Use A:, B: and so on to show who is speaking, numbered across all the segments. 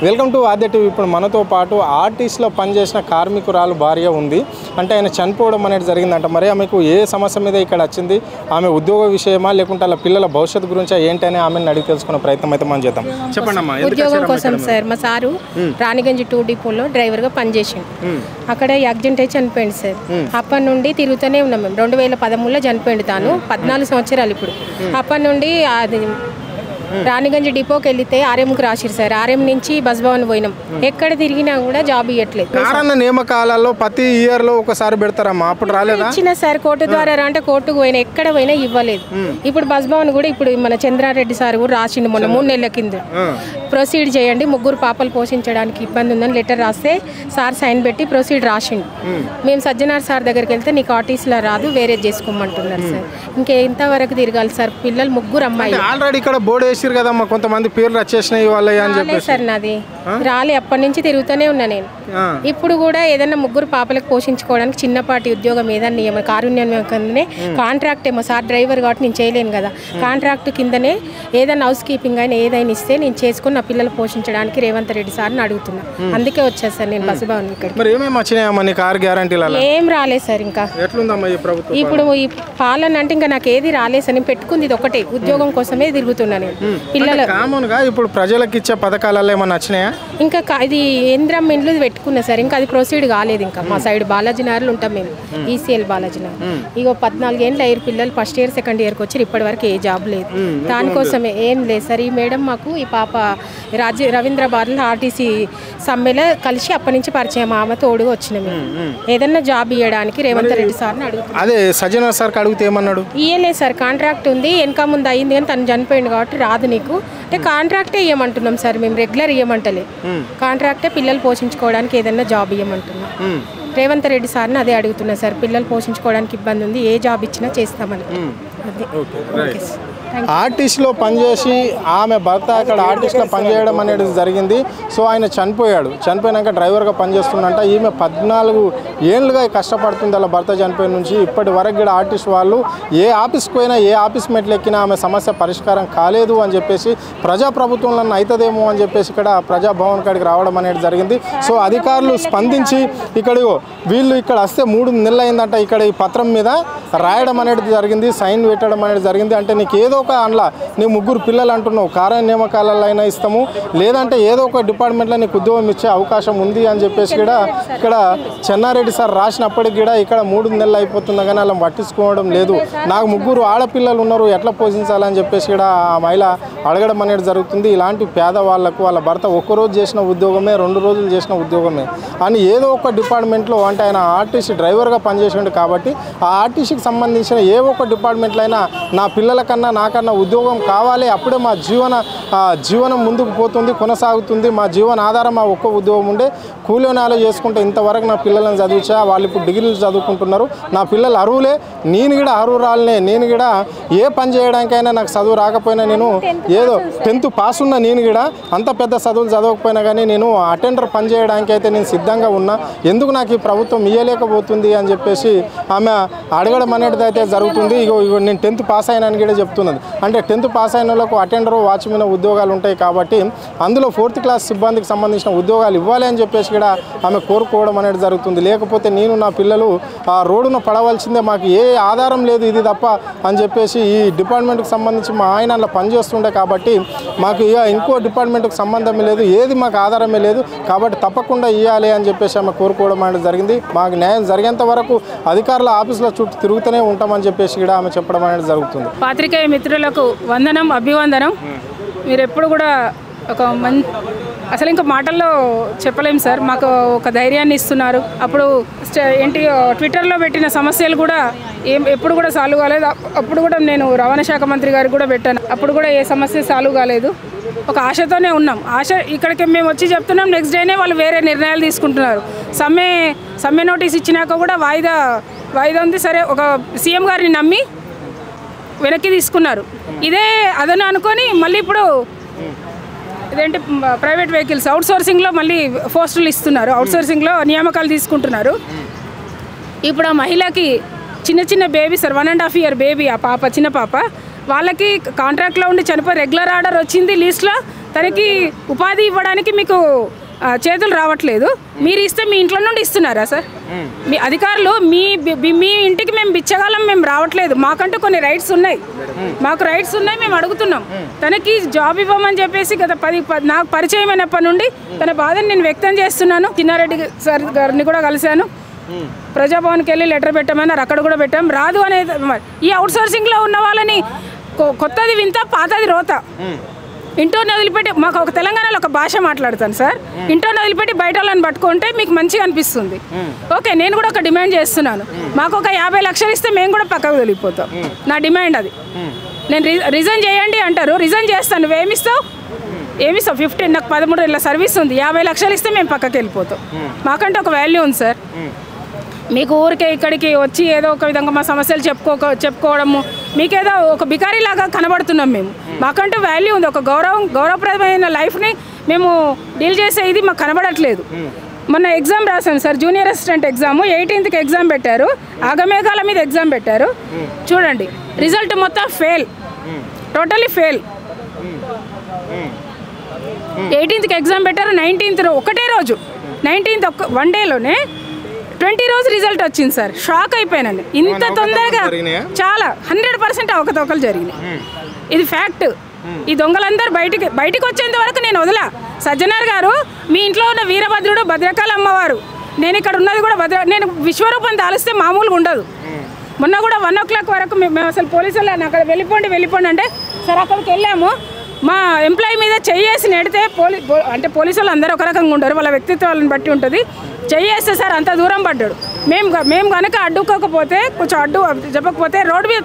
A: Welcome to Aadya TV. ఇప్పుడు మనతో పాటు ఆర్టీసీలో పనిచేసిన కార్మికురాలు భార్య ఉంది. అంటే ఆయన చనిపోవడం అనేది జరిగిందంట. మరి ఆమెకు ఏ సమస్య మీద ఇక్కడ వచ్చింది, ఆమె ఉద్యోగ విషయమా లేకుంటే వాళ్ళ పిల్లల భవిష్యత్తు గురించి ఏంటని ఆమెను అడిగి తెలుసుకునే ప్రయత్నం అయితే మనం చేద్దాం. చెప్పండి అమ్మా.
B: ఉద్యోగం కోసం సార్, మా సారు రాణిగంజ్ 2 డిపోలో డ్రైవర్గా పనిచేసిండు. అక్కడ యాక్సిడెంట్ అయి చనిపోయింది సార్. అప్పటి నుండి తిరుగుతూనే ఉన్నాం మేము. 2013లో చనిపోయింది తాను. 14 సంవత్సరాలు ఇప్పుడు. అప్పటి నుండి అది రాణిగంజ్ డిపోకి వెళ్తే ఆర్ఎంకి రాసిరు సార్. ఆర్ఎం నుంచి బస్ భవన్ పోయినాం. ఎక్కడ తిరిగినా కూడా జాబ్ ఇవ్వట్లేదు.
A: నియామకాలలో ప్రతి ఇయర్ లో ఒకసారి పెడతారమ్మా, అప్పుడు రాలేదా?
B: ఇచ్చిన సార్ కోర్టు ద్వారా అంటే కోర్టుకు పోయినా ఎక్కడ పోయినా ఇవ్వలేదు. ఇప్పుడు బస్ భవన్ కూడా ఇప్పుడు మన చంద్రారెడ్డి సార్ కూడా రాసిండు మొన్న 3 నెలల కింద. ప్రొసీడ్ చేయండి, 3 పాపలు పోషించడానికి ఇబ్బంది ఉందని లెటర్ రాస్తే సార్ సైన్ పెట్టి ప్రొసీడ్ రాసిండు. మేము సజ్జనార్ సార్ దగ్గరికి వెళ్తే నీకు ఆర్టీసీలో రాదు, వేరే చేసుకోమంటున్నారు సార్. ఇంకెంతవరకు తిరగాలి సార్? పిల్లలు 3 అమ్మాయిలు.
A: ఆల్రెడీ ఇక్కడ బోర్డు వేసారు కదమ్మా, కొంతమంది పేర్లు వచ్చేసినాయి వాళ్ళే అని చెప్పి
B: సార్. నాది రాలే, అప్పటి నుంచి తిరుగుతూనే ఉన్నా నేను. ఇప్పుడు కూడా ఏదైనా 3 పాపలకు పోషించుకోవడానికి చిన్నపాటి ఉద్యోగం ఏదన్నా కారుణ్యం కిందనే కాంట్రాక్ట్ ఏమో సార్ డ్రైవర్ కాబట్టి నేను చేయలేను కదా. కాంట్రాక్ట్ కిందనే ఏదైనా హౌస్ కీపింగ్ అయినా ఏదైనా ఇస్తే నేను చేసుకుని నా పిల్లలు పోషించడానికి రేవంత్ రెడ్డి సార్ని అడుగుతున్నా. అందుకే వచ్చాను సార్ నేను బస్సు భవన్ ఇక్కడ. ఏం రాలేదు సార్. ఇంకా ఇప్పుడు ఈ పాలన అంటే ఇంకా నాకు ఏది రాలేదు సార్. నేను పెట్టుకుంది ఇది ఒకటే, ఉద్యోగం కోసమే తిరుగుతున్నా నేను. పిల్లలు
A: ఇప్పుడు ప్రజలకు ఇచ్చే పథకాలలో ఏమన్నా వచ్చినాయా?
B: ఇంకా ఇది ఇంద్రం ఇండ్లు పెట్టుకున్నా సార్. ఇంకా అది ప్రొసీడ్ కాలేదు. ఇంకా మా సైడ్ బాలాజీనగర్లో ఉంటాం మేము, ఈసీఎల్ బాలాజీనగర్. ఇగో 14 ఏళ్ళు అయ్యారు పిల్లలు. ఫస్ట్ ఇయర్ సెకండ్ ఇయర్కి వచ్చి ఇప్పటి వరకు ఏ జాబ్ లేదు. దానికోసమే ఏం లేదు సార్. ఈ మేడం మాకు ఈ పాప రవీంద్రబాద్లో ఆర్టీసీ సమ్మెలో కలిసి అప్పటి నుంచి పరిచయం. ఆమె తోడుగా వచ్చిన మేము ఏదన్నా జాబ్ ఇవ్వడానికి రేవంత్ రెడ్డి సార్ని అడుగుతాం.
A: అదే సజ్జన సార్ అడిగితే ఏమన్నాడు?
B: ఇయ్యలేదు సార్. కాంట్రాక్ట్ ఉంది, వెనక ముందు అయింది కానీ తను చనిపోయింది కాబట్టి రాదు నీకు అంటే కాంట్రాక్టే ఇవ్వమంటున్నాం సార్. మేము రెగ్యులర్ ఇవ్వమంటలే, కాంట్రాక్టే పిల్లలు పోషించుకోవడానికి ఏదన్నా జాబ్ ఇవ్వమంటున్నాం. రేవంత్ రెడ్డి సార్ని అదే అడుగుతున్నా సార్. పిల్లలు పోషించుకోవడానికి ఇబ్బంది ఉంది, ఏ జాబ్ ఇచ్చినా చేస్తామని.
A: ఆర్టీసీలో పనిచేసి ఆమె భర్త అక్కడ ఆర్టీసీలో పనిచేయడం అనేది జరిగింది. సో ఆయన చనిపోయినాక డ్రైవర్గా పనిచేస్తున్నంట. ఈమె 14 ఏళ్ళుగా కష్టపడుతుంది అలా భర్త చనిపోయిన నుంచి. ఇప్పటి వరకు కూడా ఆర్టీసీ వాళ్ళు ఏ ఆఫీస్కి పోయినా, ఏ ఆఫీస్ మెట్లు ఎక్కినా ఆమె సమస్య పరిష్కారం కాలేదు అని చెప్పేసి ప్రజాప్రభుత్వంలో అవుతుందేమో అని చెప్పేసి ఇక్కడ ప్రజాభవన్ కాడికి రావడం అనేది జరిగింది. సో అధికారులు స్పందించి వీళ్ళు ఇక్కడ వస్తే 3 నెలలు అయిందంట. ఇక్కడ ఈ పత్రం మీద రాయడం అనేది జరిగింది, సైన్ పెట్టడం అనేది జరిగింది. అంటే నీకు ఏదో ఒక అందులో నీ 3 పిల్లలు అంటున్నావు, కార్య నియామకాలలో అయినా ఇస్తాము, లేదంటే ఏదో ఒక డిపార్ట్మెంట్లో నీకు ఉద్యోగం ఇచ్చే అవకాశం ఉంది అని చెప్పేసి కూడా ఇక్కడ చెన్నారెడ్డి సార్ రాసినప్పటికి కూడా ఇక్కడ 3 నెలలు అయిపోతుంది కానీ అలా పట్టించుకోవడం లేదు. నాకు 3 ఆడపిల్లలు ఉన్నారు, ఎట్లా పోషించాలని చెప్పేసి కూడా ఆ మహిళ అడగడం అనేది జరుగుతుంది. ఇలాంటి పేదవాళ్లకు వాళ్ళ భర్త 1 రోజు చేసిన ఉద్యోగమే, 2 రోజులు చేసిన ఉద్యోగమే అని ఏదో ఒక డిపార్ట్మెంట్లో, అంటే ఆయన ఆర్టీసీ డ్రైవర్గా పనిచేసిండు కాబట్టి ఆ ఆర్టీసీకి సంబంధించిన ఏ ఒక్క డిపార్ట్మెంట్లో అయినా నా పిల్లల కన్నా నాకన్నా ఉద్యోగం కావాలి, అప్పుడే మా జీవనం ముందుకు పోతుంది, కొనసాగుతుంది. మా జీవన ఆధారం ఆ ఒక్క ఉద్యోగం ఉండే. కూలీనాలు చేసుకుంటే ఇంతవరకు నా పిల్లలను చదివించా, వాళ్ళు ఇప్పుడు డిగ్రీలు చదువుకుంటున్నారు. నా పిల్లలు అర్హులే, నేను కూడా అర్హురాలనే. నేను కూడా ఏ పని చేయడానికైనా నాకు చదువు రాకపోయినా, నేను ఏదో 10th పాస్ ఉన్నా, నేను కూడా అంత పెద్ద చదువులు చదవకపోయినా కానీ నేను అటెండర్ పని చేయడానికి అయితే నేను సిద్ధంగా ఉన్నా. ఎందుకు నాకు ఈ ప్రభుత్వం ఇయ్యలేకపోతుంది అని చెప్పేసి ఆమె అడగడం అనేది అయితే జరుగుతుంది. ఇగో నేను 10th పాస్ అయినాను కూడా చెప్తున్నది. అంటే 10th పాస్ అయిన వాళ్ళకు అటెండర్, వాచ్మెన్ ఉద్యోగాలు ఉంటాయి కాబట్టి అందులో 4th క్లాస్ సిబ్బందికి సంబంధించిన ఉద్యోగాలు ఇవ్వాలి అని చెప్పేసి కూడా ఆమె కోరుకోవడం అనేది జరుగుతుంది. లేకపోతే నేను నా పిల్లలు ఆ రోడ్డున పడవలసిందే, మాకు ఏ ఆధారం లేదు ఇది తప్ప అని చెప్పేసి ఈ డిపార్ట్మెంట్కి సంబంధించి మా ఆయన అలా పనిచేస్తుండే కాబట్టి మాకు ఇంకో డిపార్ట్మెంట్కి సంబంధం లేదు, ఏది మాకు ఆధారమే లేదు కాబట్టి తప్పకుండా ఇవ్వాలి అని చెప్పేసి ఆమె కోరుకోవడం అనేది జరిగింది. మాకు న్యాయం జరిగేంత వరకు అధికారుల ఆఫీసుల చుట్టూ తిరుగుతూనే ఉంటామని చెప్పేసి కూడా ఆమె చెప్పడం అనేది జరుగుతుంది.
C: పాత్రికేయ మిత్రులకు వందనం, అభివందనం. మీరు ఎప్పుడు కూడా అసలు ఇంకా మాటల్లో చెప్పలేము సార్. మాకు ఒక ధైర్యాన్ని ఇస్తున్నారు. అప్పుడు ఏంటి ట్విట్టర్లో పెట్టిన సమస్యలు కూడా ఎప్పుడు కూడా సాల్వ్ కాలేదు. అప్పుడు కూడా నేను రవాణా శాఖ మంత్రి గారికి కూడా పెట్టాను. అప్పుడు కూడా ఏ సమస్య సాల్వ్ కాలేదు. ఒక ఆశతోనే ఉన్నాం. ఇక్కడికి మేము వచ్చి చెప్తున్నాం, నెక్స్ట్ డేనే వాళ్ళు వేరే నిర్ణయాలు తీసుకుంటున్నారు. సమ్మె నోటీస్ ఇచ్చినాక కూడా వాయిదా ఉంది. సరే, ఒక సీఎం గారిని నమ్మి వెనక్కి తీసుకున్నారు. ఇదే అదను అనుకొని మళ్ళీ ఇప్పుడు ఇదేంటి ప్రైవేట్ వెహికల్స్ అవుట్సోర్సింగ్లో మళ్ళీ పోస్టులు ఇస్తున్నారు, అవుట్సోర్సింగ్లో నియామకాలు తీసుకుంటున్నారు. ఇప్పుడు ఆ మహిళకి చిన్న బేబీ సార్, 1.5 year బేబీ, ఆ పాప చిన్న పాప, వాళ్ళకి కాంట్రాక్ట్లో ఉండి చనిపోయి రెగ్యులర్ ఆర్డర్ వచ్చింది లీస్ట్లో, తనకి ఉపాధి ఇవ్వడానికి మీకు చేతులు రావట్లేదు. మీరు ఇస్తే మీ ఇంట్లో నుండి ఇస్తున్నారా సార్? మీ అధికారులు మీ ఇంటికి మేము బిచ్చగాలం మేము రావట్లేదు. మాకంటూ కొన్ని రైట్స్ ఉన్నాయి, మేము అడుగుతున్నాం. తనకి జాబ్ ఇవ్వమని చెప్పేసి గత నాకు పరిచయం అయినప్పటి నుండి తన బాధను నేను వ్యక్తం చేస్తున్నాను. చిన్నారెడ్డి సార్ గారిని కూడా కలిశాను. ప్రజాభవన్కి వెళ్ళి లెటర్ పెట్టమన్నారు, అక్కడ కూడా పెట్టాం. రాదు అనేది ఈ అవుట్సోర్సింగ్లో ఉన్న వాళ్ళని కొత్తది వింత, పాతది రోత. ఇంటోని వదిలిపెట్టి మాకు ఒక తెలంగాణలో ఒక భాష మాట్లాడతాను సార్. ఇంటోని వదిలిపెట్టి బయట వాళ్ళని పట్టుకుంటే మీకు మంచిగా అనిపిస్తుంది. ఓకే, నేను కూడా ఒక డిమాండ్ చేస్తున్నాను. మాకు ఒక 50 లక్షలు ఇస్తే మేము కూడా పక్కకు వెళ్ళిపోతాం. నా డిమాండ్ అది. నేను రిజైన్ చేయండి అంటారు, రిజైన్ చేస్తాను. నువ్వేమిస్తావు? 15, నాకు 13 ఏళ్ళ సర్వీస్ ఉంది. 50 లక్షలు ఇస్తే మేము పక్కకి వెళ్ళిపోతాం. మాకంటే ఒక వాల్యూ ఉంది సార్. మీకు ఊరికే ఇక్కడికి వచ్చి ఏదో ఒక విధంగా మా సమస్యలు చెప్పుకోవడము, మీకేదో ఒక బికారీలాగా కనబడుతున్నాం మేము. మాకంటూ వాల్యూ ఉంది. ఒక గౌరవప్రదమైన లైఫ్ని మేము డీల్ చేసే ఇది మాకు కనబడట్లేదు. మొన్న ఎగ్జామ్ రాశాను sir, junior assistant exam. 18th exam పెట్టారు, ఆగమేఘాల మీద ఎగ్జామ్ పెట్టారు. చూడండి రిజల్ట్ మొత్తం fail, totally fail. 18th exam పెట్టారు, 19th ఒకటే రోజు, 19th వన్ డేలోనే 20 రోజు రిజల్ట్ వచ్చింది సార్. షాక్ అయిపోయానండి. ఇంత తొందరగా చాలా 100% అవకతవకలు జరిగినాయి. ఇది ఫ్యాక్ట్. ఈ దొంగలందరూ బయటికి వచ్చేంత వరకు నేను వదలా. సజ్జనార్ గారు, మీ ఇంట్లో ఉన్న వీరభద్రుడు, భద్రకాళ అమ్మవారు, నేను ఇక్కడ ఉన్నది కూడా నేను విశ్వరూపం దాలిస్తే మామూలుగా ఉండదు. మొన్న కూడా 1 o'clock వరకు మేము అసలు పోలీసులు అక్కడ వెళ్ళిపోండి అంటే సార్ అక్కడికి వెళ్ళాము. మా ఎంప్లాయీ మీద చెయ్యేసి నెడితే అంటే పోలీసులు అందరూ ఒక రకంగా ఉండరు, వాళ్ళ వ్యక్తిత్వాలను బట్టి ఉంటుంది. చెయ్యేస్తే సార్ అంత దూరం పడ్డాడు. మేము కనుక అడ్డుకోకపోతే, కొంచెం అడ్డు చెప్పకపోతే రోడ్డు మీద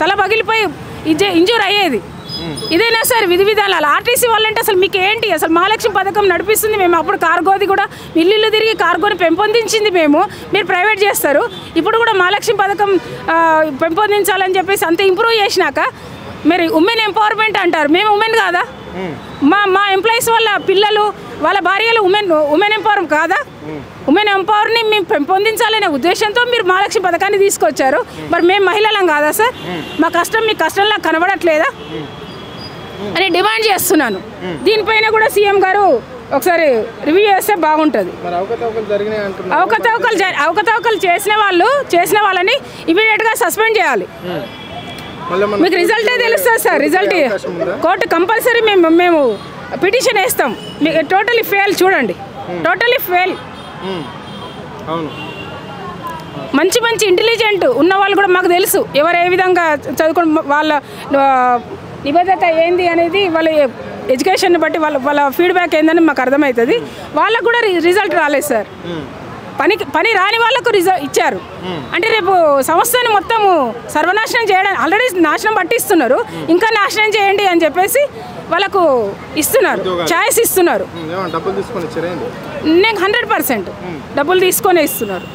C: తల పగిలిపోయి ఇంజూర్ అయ్యేది. ఇదేనా సార్ విధి విధానాలు? ఆర్టీసీ వాళ్ళంటే అసలు మీకు ఏంటి? అసలు మహాలక్ష్మి పథకం నడిపిస్తుంది మేము. అప్పుడు కార్గోది కూడా ఇల్లు తిరిగి కార్గోని పెంపొందించింది మేము. మీరు ప్రైవేట్ చేస్తారు. ఇప్పుడు కూడా మహాలక్ష్మి పథకం పెంపొందించాలని చెప్పేసి అంత ఇంప్రూవ్ చేసినాక మీరు ఉమెన్ ఎంపవర్మెంట్ అంటారు. మేము ఉమెన్ కాదా? మా ఎంప్లాయీస్ వాళ్ళ పిల్లలు, వాళ్ళ భార్యలు ఉమెన్ ఎంపవర్ కాదా? ఉమెన్ ఎంపవర్ని మేము పెంపొందించాలనే ఉద్దేశంతో మీరు మహాలక్ష్మి పథకాన్ని తీసుకొచ్చారు. మరి మేము మహిళలం కాదా సార్? మా కష్టం మీ కష్టంలా కనబడట్లేదా అని డిమాండ్ చేస్తున్నాను. దీనిపైన కూడా సీఎం గారు ఒకసారి రివ్యూ చేస్తే బాగుంటుంది. అవకతవకలు చేసిన వాళ్ళని ఇమీడియట్గా సస్పెండ్ చేయాలి. మీకు రిజల్టే తెలుస్తుంది సార్. రిజల్ట్ కోర్టు కంపల్సరీ మేము పిటిషన్ వేస్తాం. మీకు టోటలీ ఫెయిల్. చూడండి, టోటలీ ఫెయిల్. మంచి ఇంటెలిజెంట్ ఉన్న వాళ్ళు కూడా మాకు తెలుసు ఎవరు ఏ విధంగా చదువుకుని వాళ్ళ నిబద్ధత ఏంది అనేది, వాళ్ళ ఎడ్యుకేషన్ బట్టి వాళ్ళ ఫీడ్బ్యాక్ ఏందని మాకు అర్థమవుతుంది. వాళ్ళకు కూడా రిజల్ట్ రాలేదు సార్. పని రాని వాళ్ళకు రిజల్ట్ ఇచ్చారు అంటే రేపు సంస్థను మొత్తము సర్వనాశనం చేయడానికి ఆల్రెడీ నాశనం పట్టిస్తున్నారు. ఇంకా నాశనం చేయండి అని చెప్పేసి వాళ్ళకు ఇస్తున్నారు, ఛాయిస్ ఇస్తున్నారు. నేను 100% డబ్బులు తీసుకొని ఇస్తున్నారు.